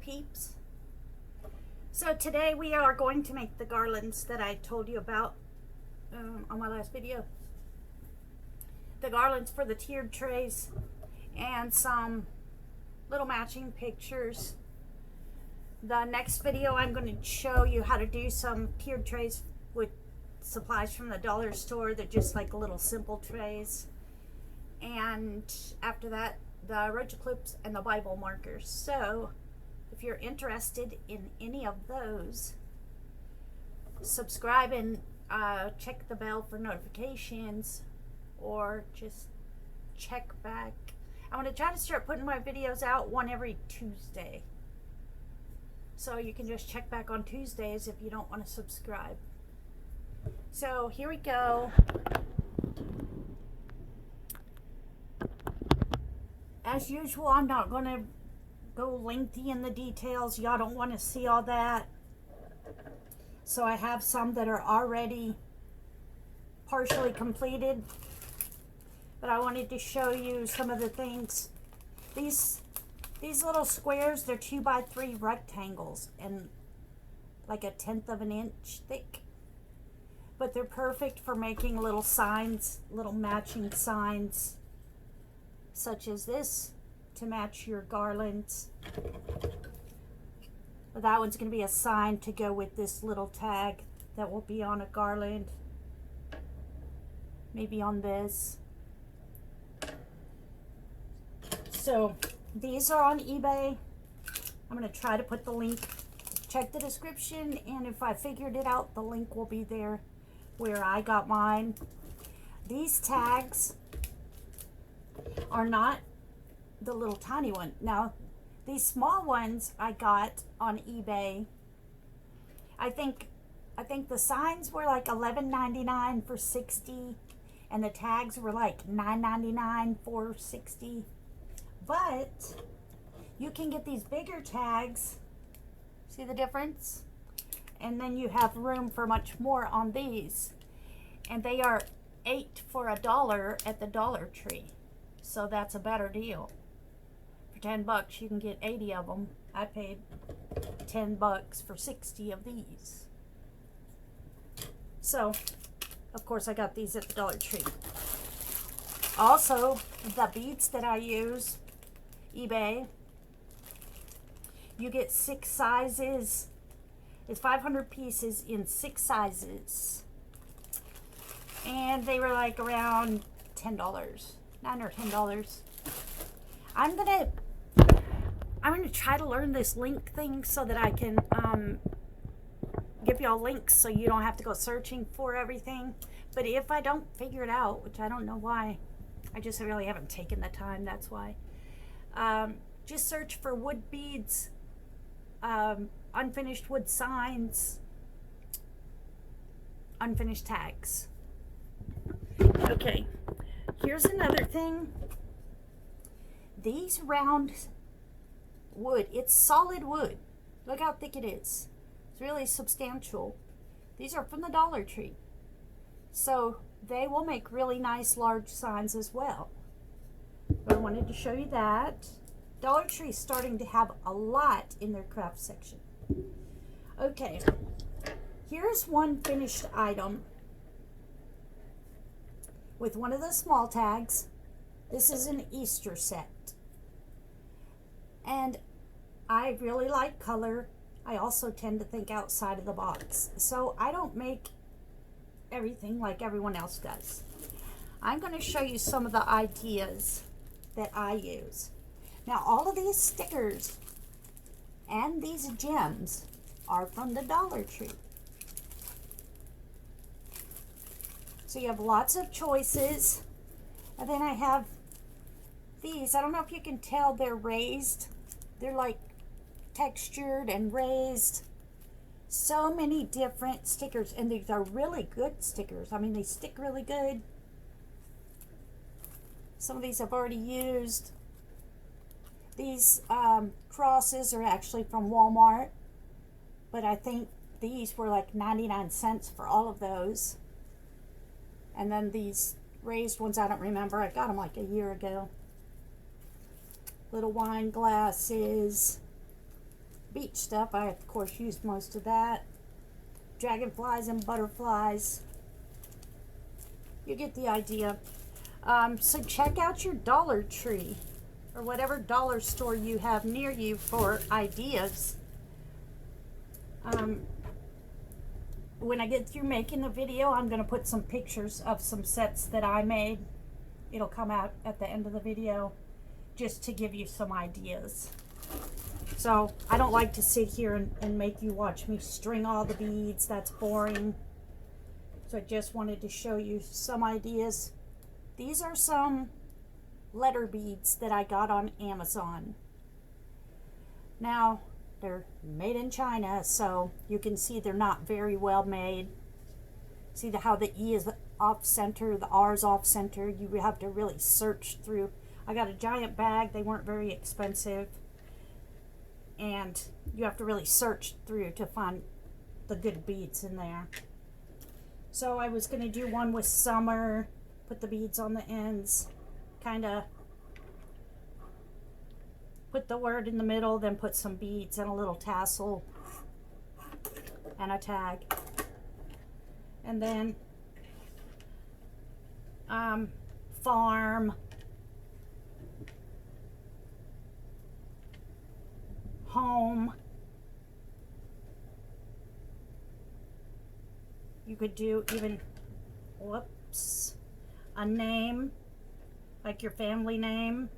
peeps. So today we are going to make the garlands that I told you about on my last video. The garlands for the tiered trays and some little matching pictures. The next video I'm going to show you how to do some tiered trays with supplies from the dollar store. They're just like little simple trays. And after that, the roach clips and the Bible markers. So if you're interested in any of those, subscribe and check the bell for notifications, or just check back. I'm going to try to start putting my videos out one every Tuesday, so you can just check back on Tuesdays if you don't want to subscribe. So here we go. As usual, I'm not going to go lengthy in the details. Y'all don't want to see all that. So I have some that are already partially completed, but I wanted to show you some of the things. These little squares, they're 2x3 rectangles and like 1/10 of an inch thick, but they're perfect for making little signs, little matching signs, such as this, to match your garlands. But that one's going to be a sign to go with this little tag that will be on a garland, maybe on this. So these are on eBay. I'm going to try to put the link. Check the description, and if I figured it out, the link will be there where I got mine. These tags are not the little tiny one. Now, these small ones I got on eBay. I think the signs were like $11.99 for 60, and the tags were like $9.99 for 60. But you can get these bigger tags. See the difference? And then you have room for much more on these. And they are 8 for $1 at the Dollar Tree. So that's a better deal. For 10 bucks you can get 80 of them. I paid 10 bucks for 60 of these. So, of course, I got these at the Dollar Tree. Also, the beads that I use, eBay, you get 6 sizes. It's 500 pieces in 6 sizes. And they were like around $10, $9 or $10. I'm gonna try to learn this link thing so that I can give y'all links so you don't have to go searching for everything. But if I don't figure it out, which I don't know why, I just really haven't taken the time, that's why. Just search for wood beads, unfinished wood signs, unfinished tags. Okay, here's another thing. These round wood, it's solid wood. Look how thick it is. It's really substantial. These are from the Dollar Tree. So they will make really nice large signs as well. But I wanted to show you that. Dollar Tree is starting to have a lot in their craft section. Okay, here's one finished item with one of the small tags. This is an Easter set. And I really like color. I also tend to think outside of the box. So I don't make everything like everyone else does. I'm going to show you some of the ideas that I use. Now, all of these stickers and these gems are from the Dollar Tree. So you have lots of choices. And then I have these. I don't know if you can tell, they're raised. They're like textured and raised. So many different stickers, and these are really good stickers. I mean, they stick really good. Some of these I've already used. These crosses are actually from Walmart, but I think these were like 99 cents for all of those. And then these raised ones, I don't remember. I got them like a year ago. Little wine glasses. beach stuff. I, of course, used most of that. Dragonflies and butterflies. You get the idea. So check out your Dollar Tree or whatever dollar store you have near you for ideas. When I get through making the video, I'm going to put some pictures of some sets that I made. It'll come out at the end of the video just to give you some ideas. So I don't like to sit here and make you watch me string all the beads. That's boring. So I just wanted to show you some ideas. These are some letter beads that I got on Amazon. Now, they're made in China, so you can see they're not very well made. See how the E is off center, the R is off center. You have to really search through. I got a giant bag. They weren't very expensive. And you have to really search through to find the good beads in there. So I was going to do one with summer, put the beads on the ends, kind of put the word in the middle, then put some beads and a little tassel and a tag. And then farm, home. You could do even, whoops, a name, like your family name.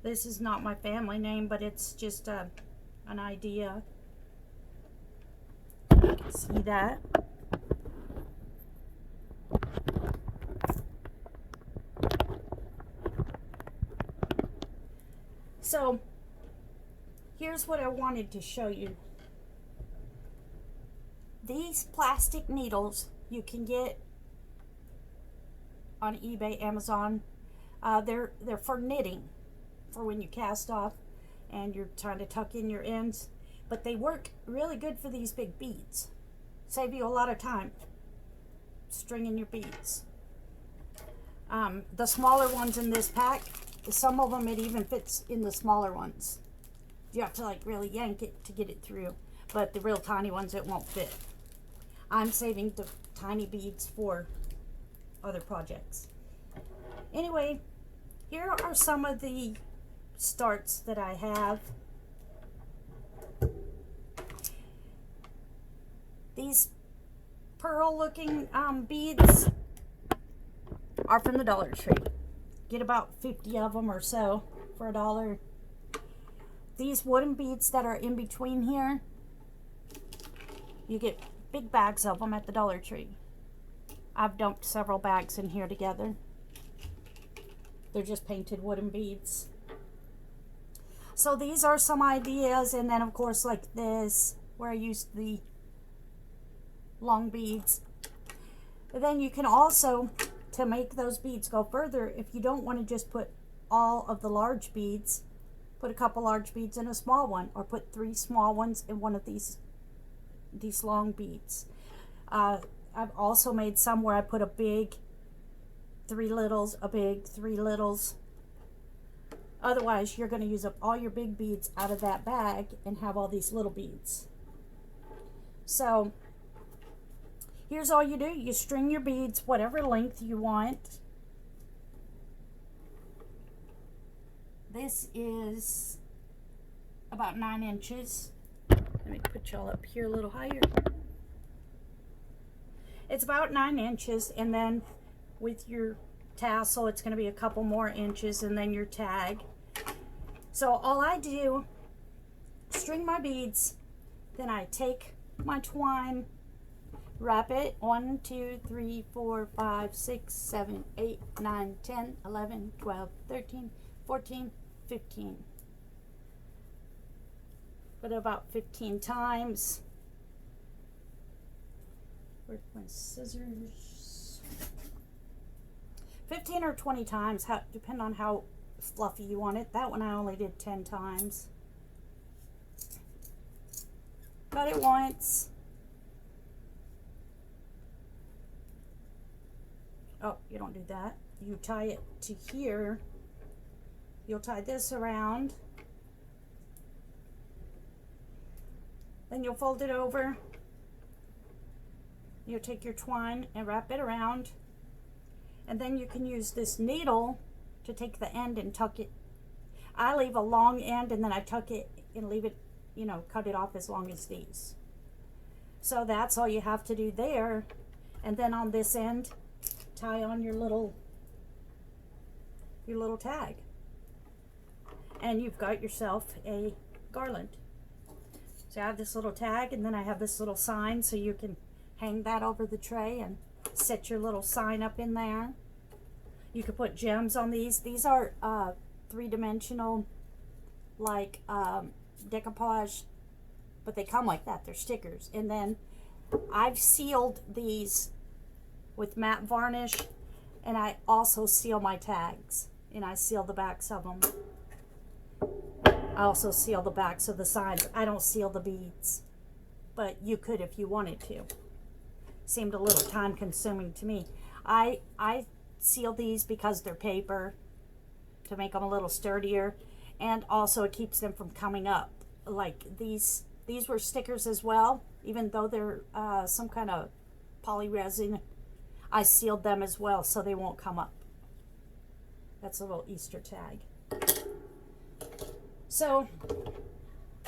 This is not my family name, but it's just an idea. You can see that. So here's what I wanted to show you. These plastic needles you can get on eBay, Amazon. They're for knitting, for when you cast off and you're trying to tuck in your ends. But they work really good for these big beads. Save you a lot of time stringing your beads. The smaller ones in this pack, some of them it even fits in the smaller ones. You have to like really yank it to get it through, but the real tiny ones it won't fit. I'm saving the tiny beads for other projects. Anyway, here are some of the starts that I have. These pearl looking beads are from the Dollar Tree. Get about 50 of them or so for $1. These wooden beads that are in between here, you get big bags of them at the Dollar Tree. I've dumped several bags in here together. They're just painted wooden beads. So these are some ideas, and then of course like this, where I used the long beads. But then you can also, to make those beads go further, if you don't want to just put all of the large beads, put a couple large beads in a small one, or put 3 small ones in one of these long beads. I've also made some where I put a big 3 littles, a big 3 littles. Otherwise, you're going to use up all your big beads out of that bag and have all these little beads. So here's all you do. You string your beads whatever length you want. This is about 9 inches. Let me put y'all up here a little higher. It's about 9 inches, and then with your tassel, it's going to be a couple more inches, and then your tag. So all I do, string my beads, then I take my twine, wrap it 1, 2, 3, 4, 5, 6, 7, 8, 9, 10, 11, 12, 13, 14, 15. Put it about 15 times. Where's my scissors? 15 or 20 times, depend on how fluffy you want it. That one I only did 10 times. Got it once. Oh, you don't do that. You tie it to here, you'll tie this around. Then you'll fold it over. You'll take your twine and wrap it around. And then you can use this needle to take the end and tuck it. I leave a long end and then I tuck it and leave it, you know, cut it off as long as these. So that's all you have to do there. And then on this end, tie on your little tag. And you've got yourself a garland. So I have this little tag, and then I have this little sign, so you can hang that over the tray and set your little sign up in there. You could put gems on these. These are three-dimensional, like decoupage, but they come like that. They're stickers. And then I've sealed these with matte varnish, and I also seal my tags, and I seal the backs of them. I also seal the backs of the signs. I don't seal the beads, but you could if you wanted to. Seemed a little time consuming to me. I seal these because they're paper, to make them a little sturdier, and also it keeps them from coming up. Like these were stickers as well, even though they're some kind of poly resin. I sealed them as well so they won't come up. That's a little Easter tag. So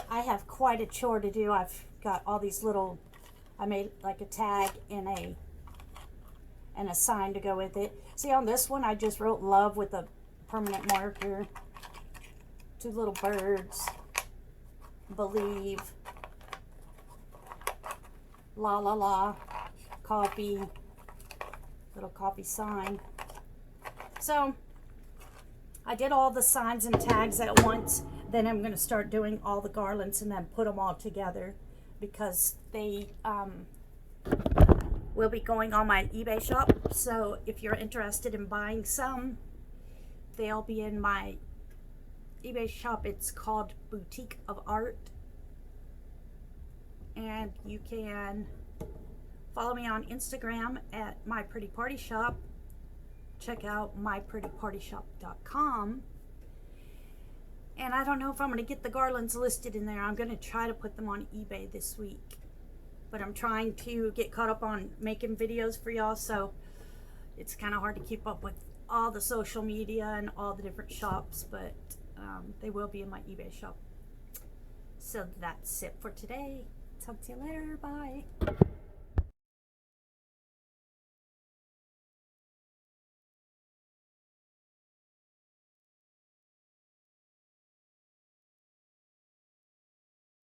I have quite a chore to do. I've got all these little, I made like a tag and a sign to go with it. See, on this one I just wrote love with a permanent marker. Two little birds, believe, la la la, coffee, little coffee sign. So I did all the signs and tags at once. Then I'm going to start doing all the garlands and then put them all together, because they will be going on my eBay shop. So if you're interested in buying some, they'll be in my eBay shop. It's called Boutique of Art, and you can follow me on Instagram at My Pretty Party Shop. Check out myprettypartyshop.com. And I don't know if I'm going to get the garlands listed in there. I'm going to try to put them on eBay this week. But I'm trying to get caught up on making videos for y'all, so it's kind of hard to keep up with all the social media and all the different shops, but they will be in my eBay shop. So that's it for today. Talk to you later. Bye.